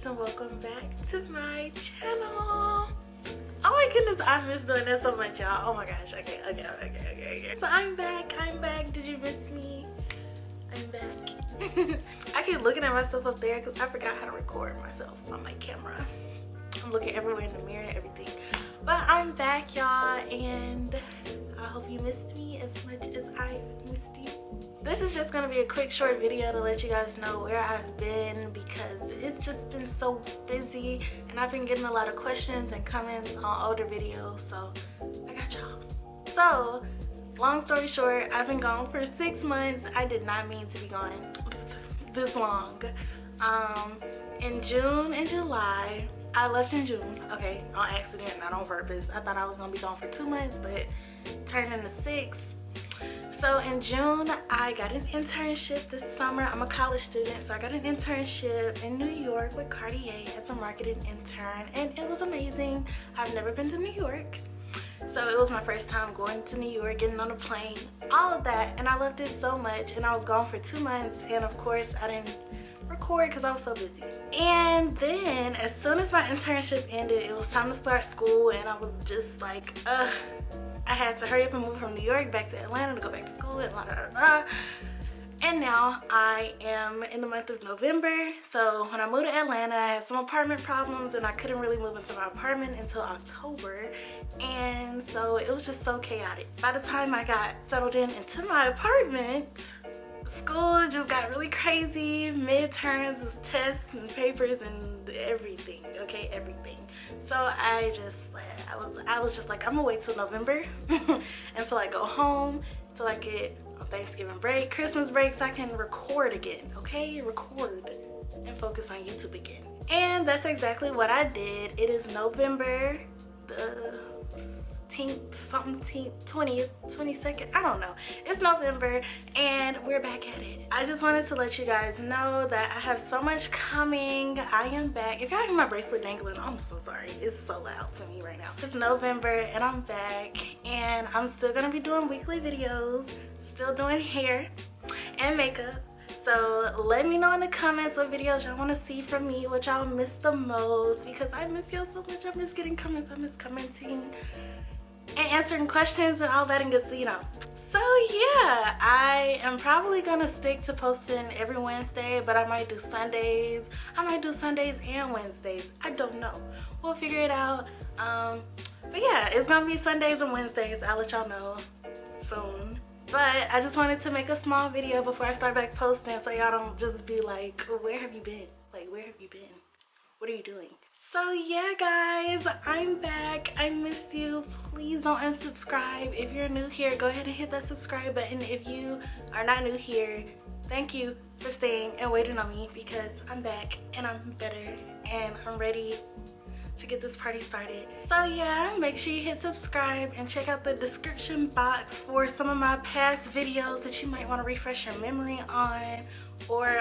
and welcome back to my channel. Oh my goodness, I miss doing this so much, y'all. Oh my gosh. Okay. So I'm back. Did you miss me? I'm back. I keep looking at myself up there because I forgot how to record myself on my camera. I'm looking everywhere in the mirror and everything. But I'm back, y'all, and I hope you missed me as much as I missed you. This is just gonna be a quick short video to let you guys know where I've been because it's just been so busy and I've been getting a lot of questions and comments on older videos, so I got y'all. So long story short, I've been gone for 6 months. I did not mean to be gone this long. In June and July, I left in June, okay, on accident, not on purpose. I thought I was gonna be gone for 2 months, but it turned into 6. So in June, I got an internship this summer. I'm a college student, so I got an internship in New York with Cartier as a marketing intern, and it was amazing. I've never been to New York, so it was my first time going to New York, getting on a plane, all of that, and I loved it so much. And I was gone for 2 months, and of course I didn't record because I was so busy. And then as soon as my internship ended, it was time to start school, and I was just like, I had to hurry up and move from New York back to Atlanta to go back to school and blah, blah, blah. And now I am in the month of November. So when I moved to Atlanta, I had some apartment problems and I couldn't really move into my apartment until October. And so it was just so chaotic. By the time I got settled into my apartment, school just got really crazy. Midterms, tests and papers and everything, okay, everything. So I was just like, I'm gonna wait till November until I go home, till I get on Thanksgiving break, Christmas break, so I can record again, okay? Record and focus on YouTube again. And that's exactly what I did. It is November the 20th, 22nd, I don't know. It's November and we're back at it. I just wanted to let you guys know that I have so much coming. I am back. If y'all hear my bracelet dangling, I'm so sorry. It's so loud to me right now. It's November and I'm back, and I'm still gonna be doing weekly videos, still doing hair and makeup. So let me know in the comments what videos y'all want to see from me, what y'all miss the most, because I miss y'all so much. I miss getting comments, I miss commenting and answering questions and all that and good, you know. So yeah, I am probably gonna stick to posting every Wednesday, but I might do Sundays. I might do Sundays and Wednesdays. I don't know. We'll figure it out. But yeah, it's gonna be Sundays and Wednesdays. I'll let y'all know soon. But I just wanted to make a small video before I start back posting, so y'all don't just be like, oh, where have you been? Like, where have you been? What are you doing? So yeah, guys, I'm back. I missed you. Please don't unsubscribe. If you're new here, go ahead and hit that subscribe button. If you are not new here, thank you for staying and waiting on me, because I'm back and I'm better and I'm ready to get this party started. So yeah, make sure you hit subscribe and check out the description box for some of my past videos that you might want to refresh your memory on, or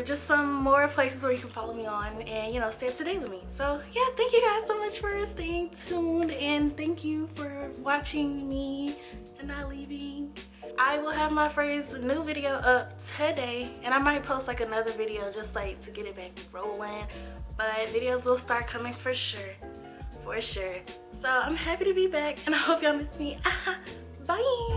just some more places where you can follow me on and, you know, stay up to date with me. So yeah, thank you guys so much for staying tuned, and thank you for watching me and not leaving. I will have my first new video up today, and I might post like another video just like to get it back rolling, but videos will start coming for sure. So I'm happy to be back, and I hope y'all miss me. Bye.